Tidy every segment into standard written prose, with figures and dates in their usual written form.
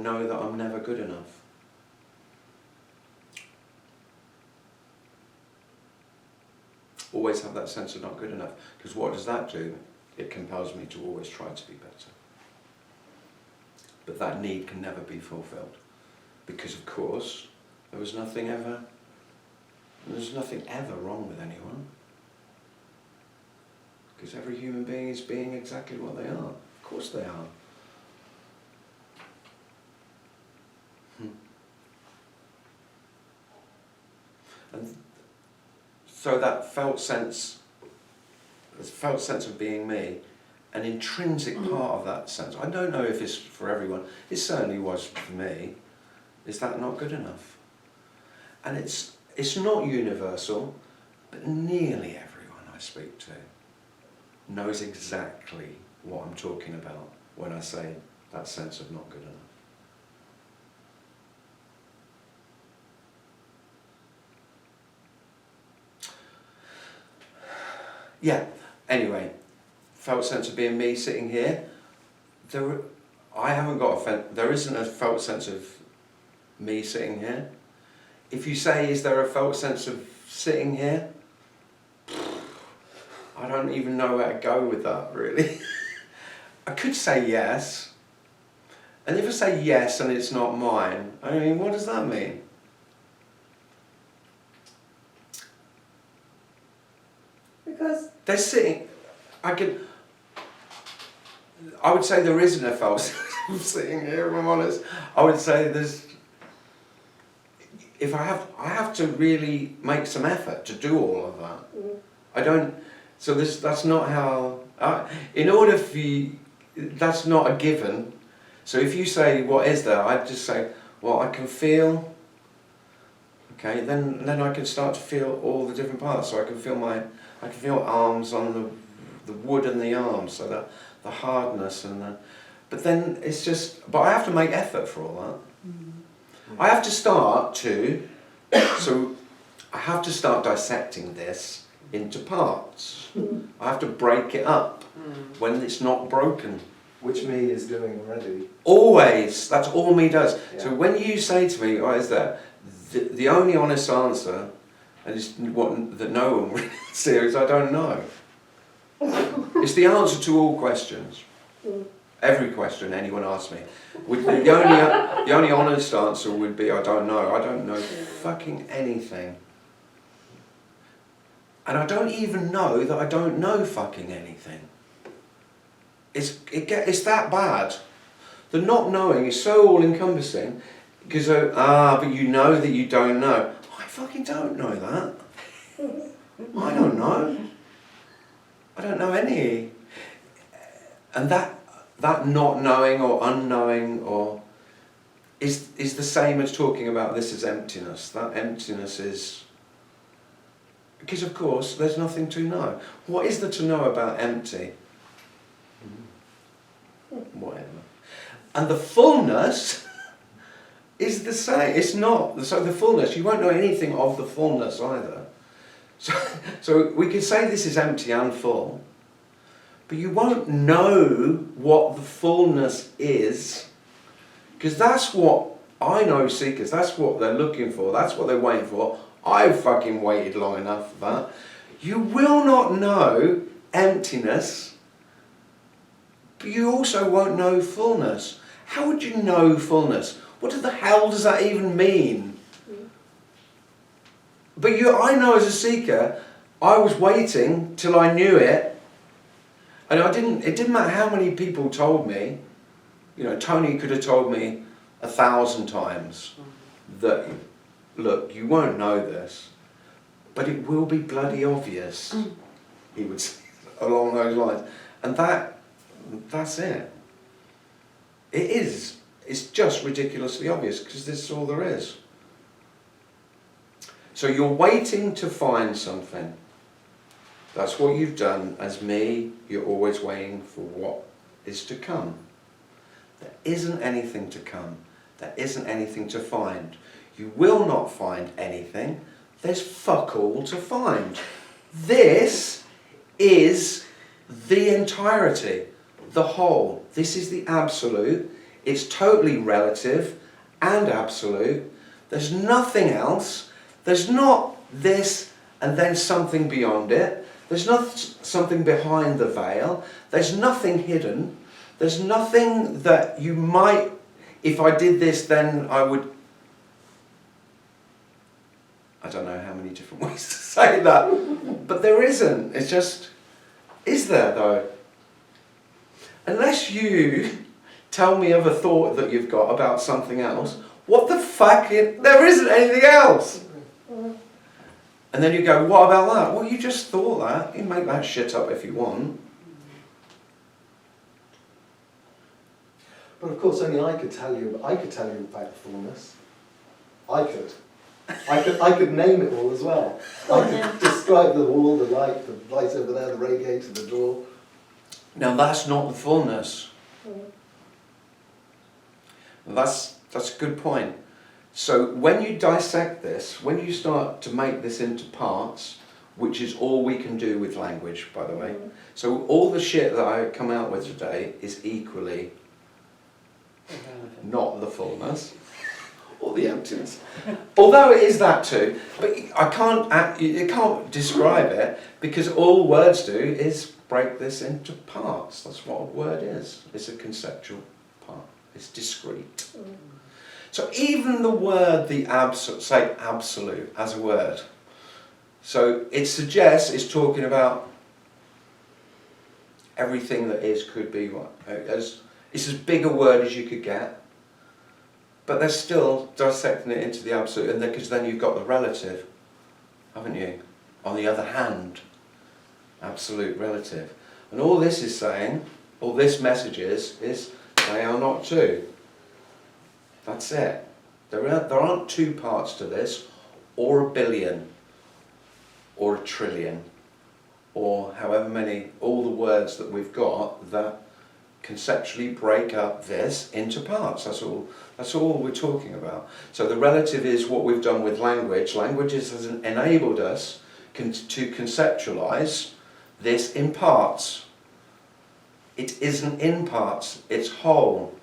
know that I'm never good enough. Always have that sense of not good enough. Because what does that do? It compels me to always try to be better. But that need can never be fulfilled. Because of course, there's nothing ever wrong with anyone. Because every human being is being exactly what they are. Of course they are. And so that felt sense of being me, an intrinsic part of that sense, I don't know if it's for everyone, it certainly was for me, is that not good enough? And it's not universal, but nearly everyone I speak to knows exactly what I'm talking about when I say that sense of not good enough. Yeah, anyway, felt sense of being me sitting here. There isn't a felt sense of me sitting here. If you say, is there a felt sense of sitting here? I don't even know where to go with that, really. I could say yes. And if I say yes and it's not mine, I mean, what does that mean? Because they're sitting, I would say there isn't a felt sense of sitting here, if I'm honest. I would say I have to really make some effort to do all of that. That's not how, that's not a given. So if you say, what is there? I'd just say, well, I can feel, okay, then I can start to feel all the different parts. So I can feel arms on the wood and the arms, so the hardness but then it's just, but I have to make effort for all that. Mm-hmm. I have to start dissecting this into parts. I have to break it up when it's not broken. Which me is doing already. Always, that's all me does. Yeah. So when you say to me, what is that? The only honest answer, and it's that no one really says, I don't know. It's the answer to all questions. Every question anyone asks me. The only honest answer would be, I don't know. I don't know fucking anything. And I don't even know that I don't know fucking anything. It's that bad. The not knowing is so all-encompassing, because, but you know that you don't know. I fucking don't know that. I don't know. I don't know any. And that not knowing or unknowing is the same as talking about this as emptiness. That emptiness is, because of course there's nothing to know. What is there to know about empty? Whatever. And the fullness is the same. It's not. So the fullness, you won't know anything of the fullness either. So we could say this is empty and full, but you won't know what the fullness is, because that's what I know seekers, that's what they're looking for, that's what they're waiting for. I've fucking waited long enough for that. You will not know emptiness, but you also won't know fullness. How would you know fullness? What the hell does that even mean? But I know as a seeker, I was waiting till I knew it, and it didn't matter how many people told me. You know, Tony could have told me 1,000 times that, look, you won't know this, but it will be bloody obvious, he would say, along those lines. And that's it. It is. It's just ridiculously obvious, because this is all there is. So you're waiting to find something. That's what you've done. As me, you're always waiting for what is to come. There isn't anything to come. There isn't anything to find. You will not find anything. There's fuck all to find. This is the entirety, the whole. This is the absolute. It's totally relative and absolute. There's nothing else. There's not this and then something beyond it. There's not something behind the veil. There's nothing hidden. There's nothing that you might, if I did this, then I would. I don't know how many different ways to say that, but there isn't. It's just, is there though? Unless you tell me of a thought that you've got about something else, what the fuck? There isn't anything else. And then you go, what about that? Well, you just thought that. You can make that shit up if you want. But of course, only I could tell you about the fullness. I could name it all as well. I could describe the wall, the light over there, the radiator, the door. Now that's not the fullness. That's a good point. So when you dissect this, when you start to make this into parts, which is all we can do with language, by the way. So all the shit that I come out with today is equally not the fullness or the emptiness. Although it is that too, but you can't describe it, because all words do is break this into parts. That's what a word is. It's a conceptual part. It's discrete. So even the word, say absolute as a word. So it suggests it's talking about everything that is, could be, it's as big a word as you could get. But they're still dissecting it into the absolute, and because then you've got the relative, haven't you? On the other hand, absolute, relative. And all this is saying, all this message is they are not two. That's it. There aren't two parts to this, or a billion, or a trillion, or however many, all the words that we've got that conceptually break up this into parts. That's all we're talking about. So the relative is what we've done with language. Language has enabled us to conceptualize this in parts. It isn't in parts, it's whole.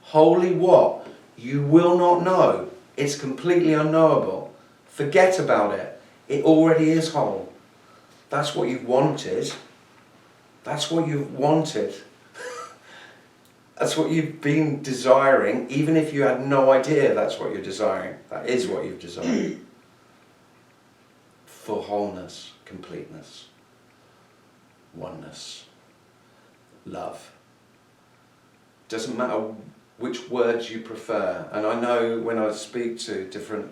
Wholly what? You will not know. It's completely unknowable. Forget about it. It already is whole. That's what you've wanted. That's what you've wanted. That's what you've been desiring, even if you had no idea that's what you're desiring. That is what you've desired. For wholeness, completeness, oneness, love. Doesn't matter which words you prefer. And I know when I speak to different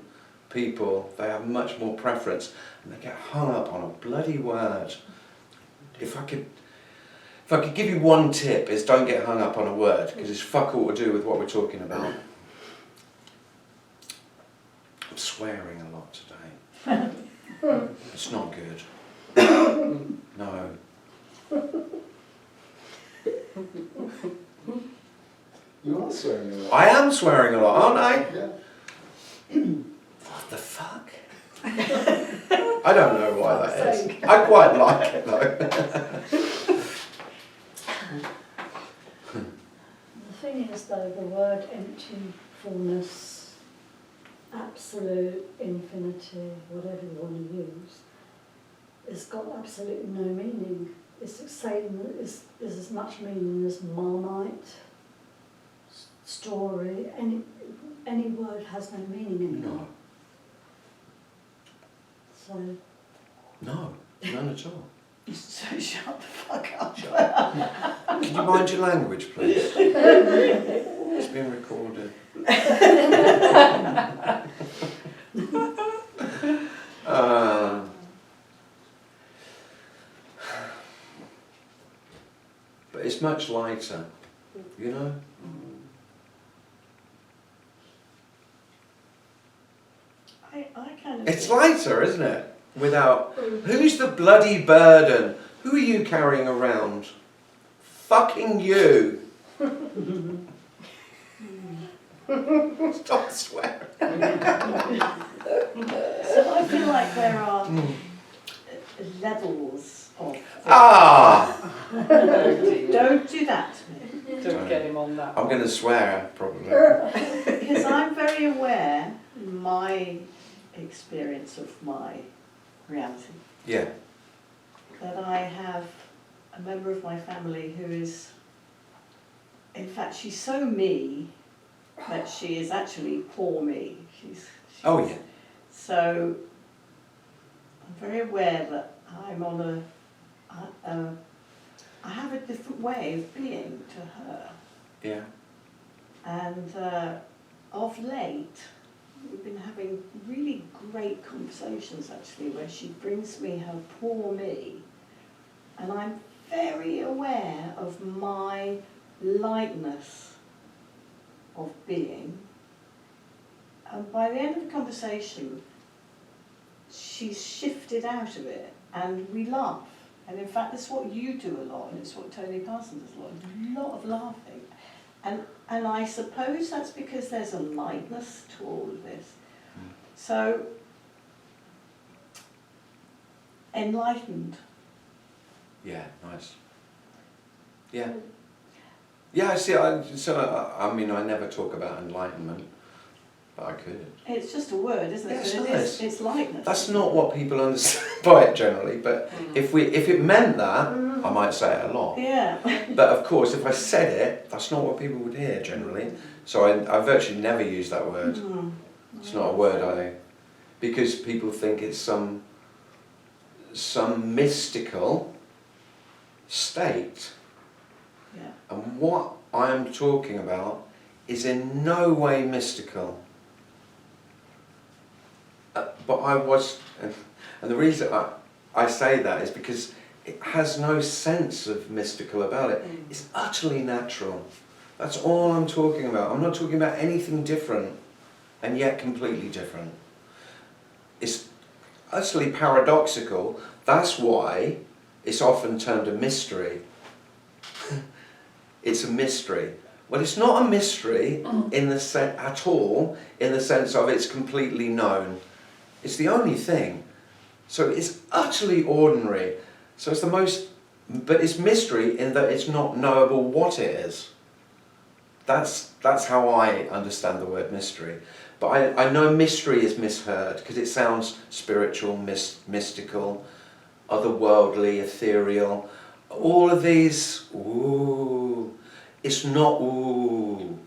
people, they have much more preference, and they get hung up on a bloody word. If I could give you one tip, is don't get hung up on a word, because it's fuck all to do with what we're talking about. I'm swearing a lot today. It's not good. No. You are swearing a lot. I am swearing a lot, aren't I? Yeah. What the fuck? I don't know why that is. I quite like it though. The thing is though, the word empty, fullness, absolute, infinity, whatever you want to use, it's got absolutely no meaning. It's the same, it's as much meaning as Marmite, story, any word has no meaning anymore. No. So. No, none at all. So shut the fuck up. Can you mind your language, please? It's been recorded. But it's much lighter, you know? I kind of. It's lighter, isn't it? Without, who's the bloody burden? Who are you carrying around? Fucking you. Stop swearing. So I feel like there are levels of... Ah! Don't do that to me. Don't get him on that. I'm going to swear, probably. Because I'm very aware in my experience of my reality Yeah. that I have a member of my family who is, in fact, she's so me that she is actually poor me. She's Oh, yeah. So I'm very aware that I'm on I have a different way of being to her. Yeah. And of late, we've been having really great conversations actually, where she brings me her poor me, and I'm very aware of my lightness of being. And by the end of the conversation, she's shifted out of it, and we laugh. And in fact, that's what you do a lot, and it's what Tony Parson does a lot of laughing. And I suppose that's because there's a lightness to all of this. So, enlightened. Yeah, nice. Yeah. Yeah, I see. I mean, I never talk about enlightenment, but I could. It's just a word, isn't it? Yeah, it's But nice. it's lightness. That's not what people understand by it generally, but if it meant that, I might say it a lot. Yeah. But of course, if I said it, that's not what people would hear generally. So I virtually never use that word. It's not a word because people think it's some mystical state. Yeah. And what I am talking about is in no way mystical. But and the reason I say that is because it has no sense of mystical about it. It's utterly natural. That's all I'm talking about. I'm not talking about anything different, and yet completely different. It's utterly paradoxical. That's why it's often termed a mystery. It's a mystery. Well, it's not a mystery in the at all, in the sense of it's completely known. It's the only thing. So it's utterly ordinary. So it's the most, but it's mystery in that it's not knowable what it is. That's how I understand the word mystery. But I know mystery is misheard because it sounds spiritual, mystical, otherworldly, ethereal. All of these, ooh, it's not ooh.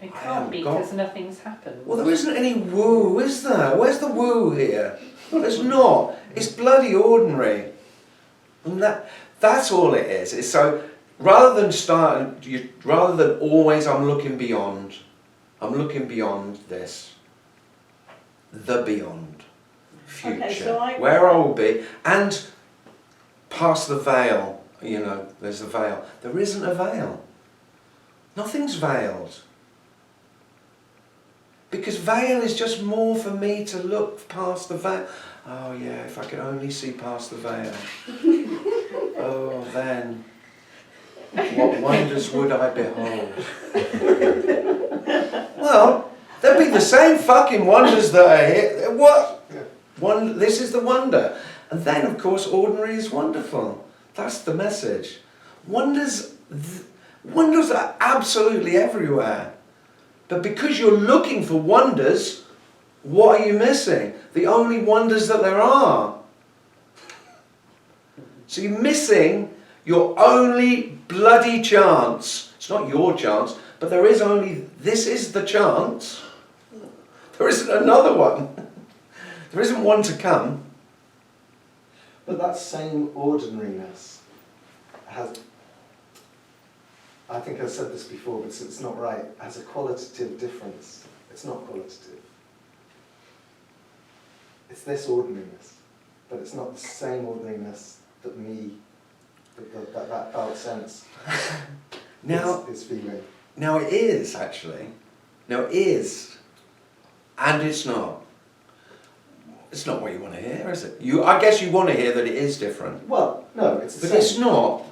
It can't be because nothing's happened. Well, there isn't any woo, is there? Where's the woo here? There's not. It's bloody ordinary. And that's all it is. It's so, rather than always I'm looking beyond this. The beyond. Future. Okay, so where I will be. And past the veil. You know, there's a veil. There isn't a veil. Nothing's veiled. Because veil is just more for me to look past the veil. Oh yeah, if I could only see past the veil. Oh, then, what wonders would I behold? Well, there'd be the same fucking wonders that are here. What? This is the wonder. And then, of course, ordinary is wonderful. That's the message. Wonders are absolutely everywhere. But because you're looking for wonders, what are you missing? The only wonders that there are. So you're missing your only bloody chance. It's not your chance, but there is only, this is the chance. There isn't another one. There isn't one to come. But that same ordinariness has, I think I've said this before, but it's not right, has a qualitative difference. It's not qualitative. It's this ordinariness, but it's not the same ordinariness that that felt sense is feeling. Now it is, actually. Now it is. And it's not. It's not what you want to hear, is it? I guess you want to hear that it is different. Well, no, it's the But same. it's not.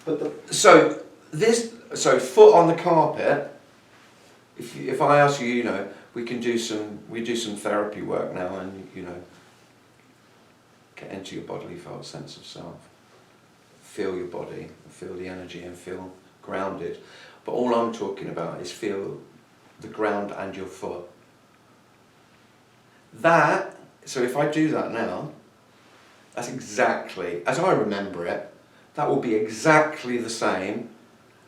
But So foot on the carpet, if I ask you, you know, we do some therapy work now, and you know, get into your bodily felt sense of self. Feel your body, feel the energy, and feel grounded. But all I'm talking about is feel the ground and your foot. That, so if I do that now, that's exactly, as I remember it, that will be exactly the same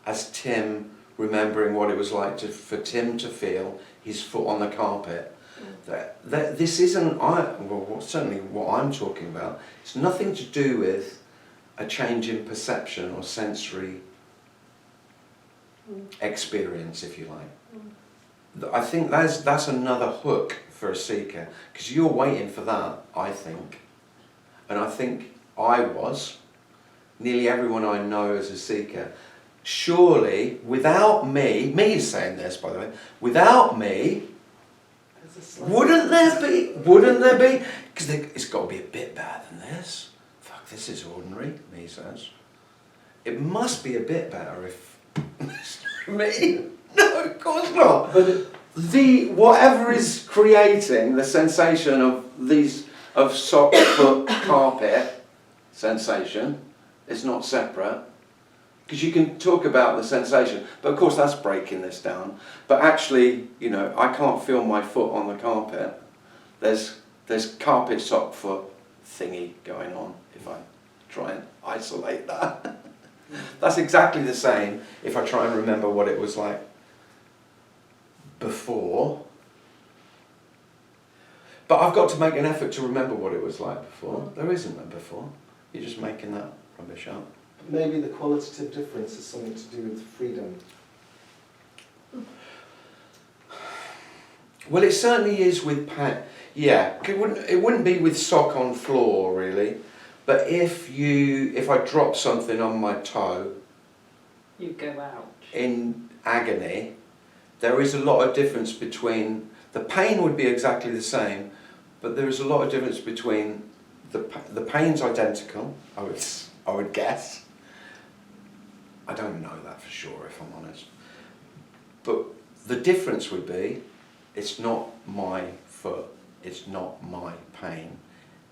as Tim remembering what it was like for Tim to feel his foot on the carpet. This isn't, certainly what I'm talking about, it's nothing to do with a change in perception or sensory experience, if you like. I think that's another hook for a seeker, because you're waiting for that, I think. And I think I was, nearly everyone I know as a seeker, surely without me is saying this, by the way, without me, wouldn't there be, because it's got to be a bit better than this. Fuck, this is ordinary, me says. It must be a bit better if me. No, of course not. But whatever is creating the sensation of sock, foot, carpet sensation is not separate. Because you can talk about the sensation, but of course that's breaking this down. But actually, I can't feel my foot on the carpet. There's carpet, sock, foot thingy going on if I try and isolate that. That's exactly the same if I try and remember what it was like before. But I've got to make an effort to remember what it was like before. There isn't a before. You're just making that rubbish up. Maybe the qualitative difference is something to do with freedom. Well, it certainly is with pain. Yeah, it wouldn't be with sock on floor really, but if I drop something on my toe, You go out. in agony, there is a lot of difference between the pain would be exactly the same, but there is a lot of difference between the pain's identical. I would guess. I don't know that for sure, if I'm honest. But the difference would be, it's not my foot, it's not my pain.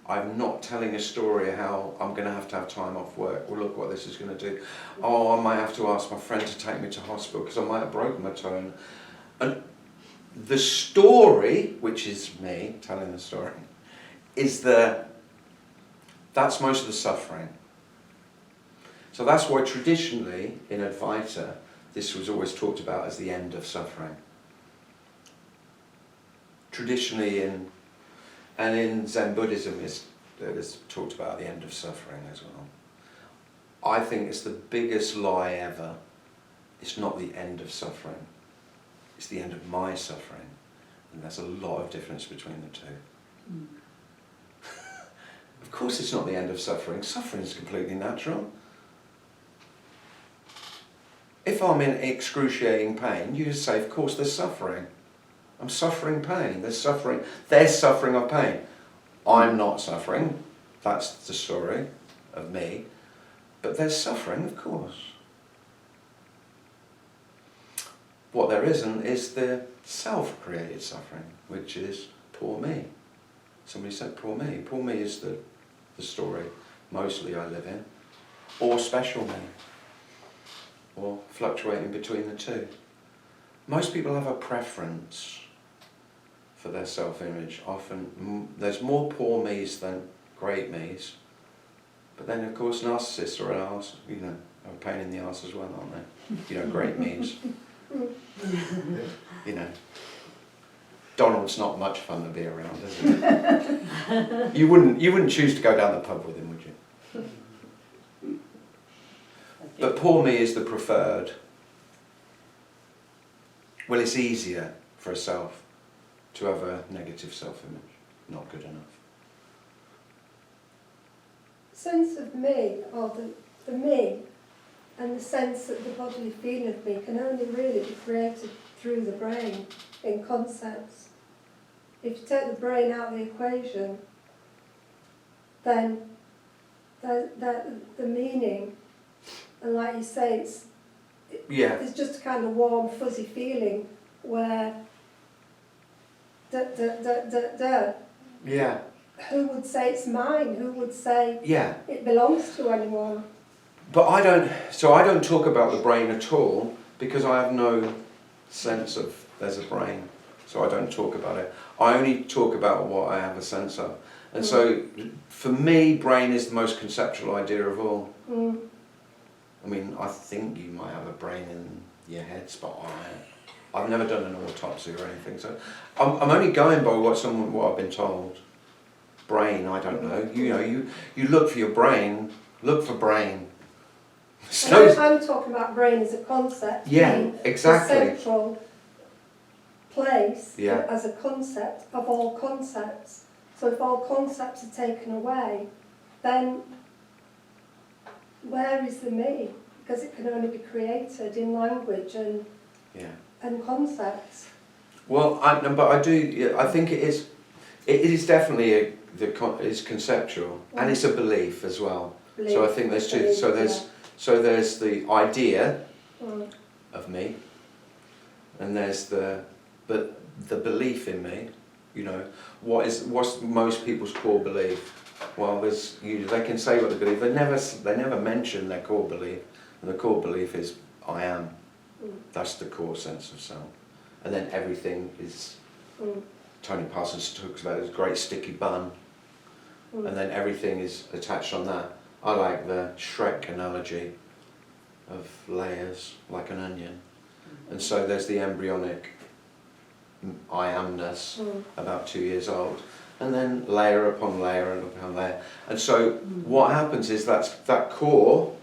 I'm not telling a story of how I'm going to have time off work. Well, look what this is going to do. Oh, I might have to ask my friend to take me to hospital because I might have broken my toe. And the story, which is me telling the story, is that's most of the suffering. So that's why traditionally in Advaita, this was always talked about as the end of suffering. Traditionally in Zen Buddhism it is talked about the end of suffering as well. I think it's the biggest lie ever. It's not the end of suffering. It's the end of my suffering. And there's a lot of difference between the two. Of course it's not the end of suffering. Suffering is completely natural. If I'm in excruciating pain, you just say, of course there's suffering. I'm suffering pain. There's suffering of pain. I'm not suffering. That's the story of me. But there's suffering, of course. What there isn't is the self-created suffering, which is poor me. Somebody said poor me. Poor me is the story mostly I live in. Or special me. Or fluctuating between the two. Most people have a preference for their self-image. Often there's more poor me's than great me's. But then of course narcissists are a pain in the arse as well, aren't they? Great me's. Donald's not much fun to be around, is it? You wouldn't choose to go down the pub with him, would you? But poor me is the preferred. Well, it's easier for a self to have a negative self-image. Not good enough. Sense of me, or the me, and the sense that the bodily feeling of me can only really be created through the brain in concepts. If you take the brain out of the equation, then the meaning, and like you say, it's just a kind of warm, fuzzy feeling where Yeah. who would say it's mine? Who would say Yeah. it belongs to anyone? But I don't talk about the brain at all because I have no sense of there's a brain. So I don't talk about it. I only talk about what I have a sense of. And so for me, brain is the most conceptual idea of all. I mean, I think you might have a brain in your heads, but I've never done an autopsy or anything. So I'm only going by what I've been told. Brain, I don't know. You know, you look for your brain, look for brain. So, I'm talking about brain as a concept. Yeah, being exactly. The central place Yeah. as a concept of all concepts. So if all concepts are taken away, then where is the me? Because it can only be created in language and concepts. Well, I think it is. It is definitely it's conceptual and it's a belief as well. So I think there's two. So there's the idea of me, and there's the belief in me. You know, what's most people's core belief? Well, they can say what they believe. They never mention their core belief, and the core belief is I am. That's the core sense of self, and then everything is. Tony Parsons talks about this great sticky bun, and then everything is attached on that. I like the Shrek analogy of layers, like an onion, and so there's the embryonic I amness, about 2 years old, and then layer upon layer and upon layer. And so what happens is that core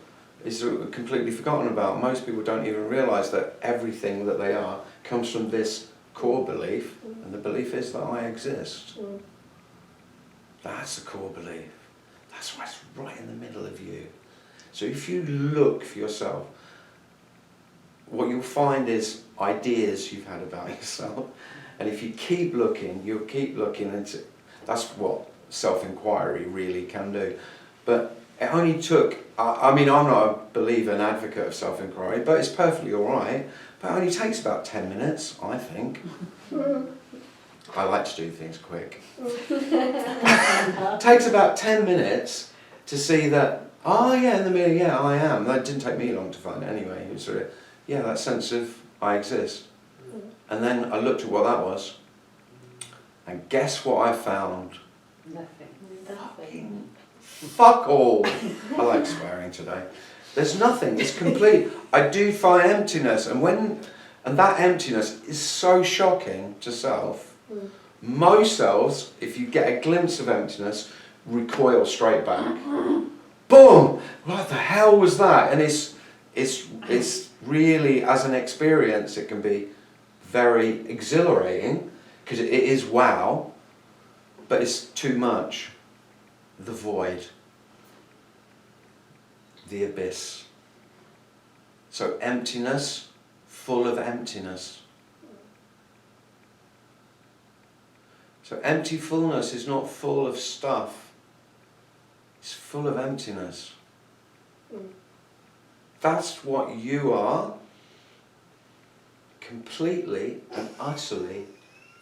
is completely forgotten about. Most people don't even realise that everything that they are comes from this core belief, and the belief is that I exist. That's the core belief. That's what's right in the middle of you. So if you look for yourself, what you'll find is ideas you've had about yourself, and if you keep looking, you'll keep looking into. That's what self-inquiry really can do. But it only took. I mean, I'm not a believer and advocate of self-inquiry, but it's perfectly all right. But it only takes about 10 minutes, I think. I like to do things quick. It takes about 10 minutes to see that. Oh yeah, in the mirror, yeah, I am. That didn't take me long to find it anyway. It was sort of, that sense of I exist. And then I looked at what that was, and guess what I found? Nothing. Fuck all. I like swearing today. There's nothing. It's complete. I do find emptiness, and that emptiness is so shocking to self. Most selves, if you get a glimpse of emptiness, recoil straight back. Boom! What the hell was that? And it's really, as an experience, it can be very exhilarating because it is wow, but it's too much. The void, the abyss. So emptiness, full of emptiness. So empty fullness is not full of stuff. It's full of emptiness. That's what you are. Completely and utterly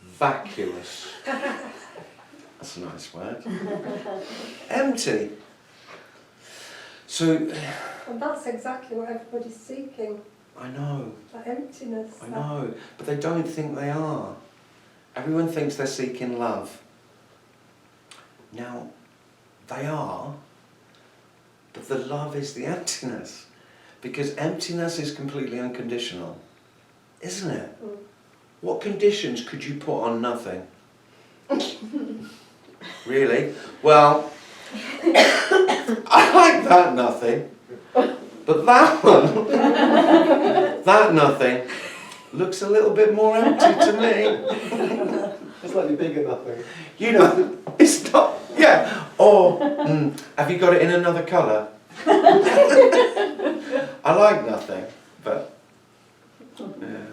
vacuous. That's a nice word. Empty. So. And that's exactly what everybody's seeking. I know. That emptiness. I know. But they don't think they are. Everyone thinks they're seeking love. Now, they are. But the love is the emptiness. Because emptiness is completely unconditional. Isn't it? What conditions could you put on nothing? Really? Well, I like that nothing. But that one, that nothing, looks a little bit more empty to me. Slightly bigger nothing. You know, it's not, yeah. Or, have you got it in another colour? I like nothing, but, yeah.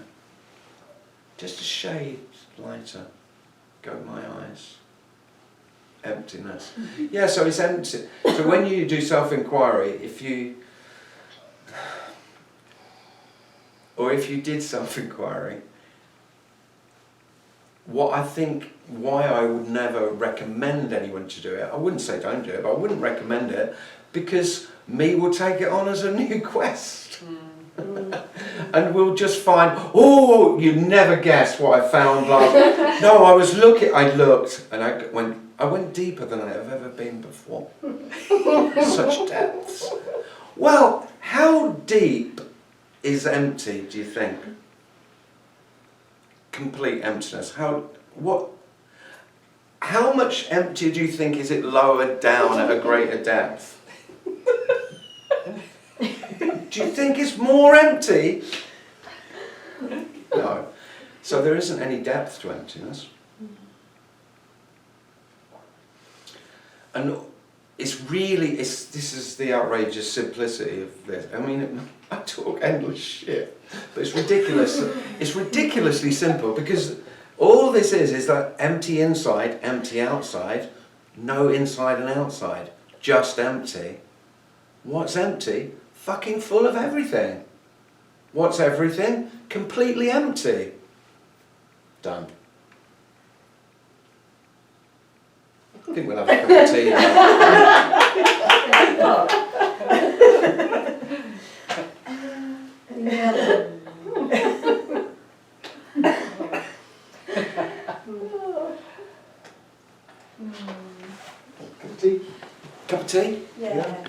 Just a shade lighter. Go my eyes. Emptiness. Yeah, so it's empty. So when you do self-inquiry, if you did self-inquiry, why I would never recommend anyone to do it, I wouldn't say don't do it, but I wouldn't recommend it, because me will take it on as a new quest. Mm. And we'll just find, oh, you never guess what I found last. No, I looked, and I went deeper than I have ever been before. Such depths. Well, how deep is empty, do you think? Complete emptiness. How much empty do you think is it lower down at a greater depth? Do you think it's more empty? No. So there isn't any depth to emptiness. And this is the outrageous simplicity of this. I mean, I talk endless shit, but it's ridiculous. It's ridiculously simple, because all this is that empty inside, empty outside, no inside and outside, just empty. What's empty? Fucking full of everything. What's everything? Completely empty. Done. I think we'll have a cup of tea now. Yeah. Cup of tea? Cup of tea? Yeah.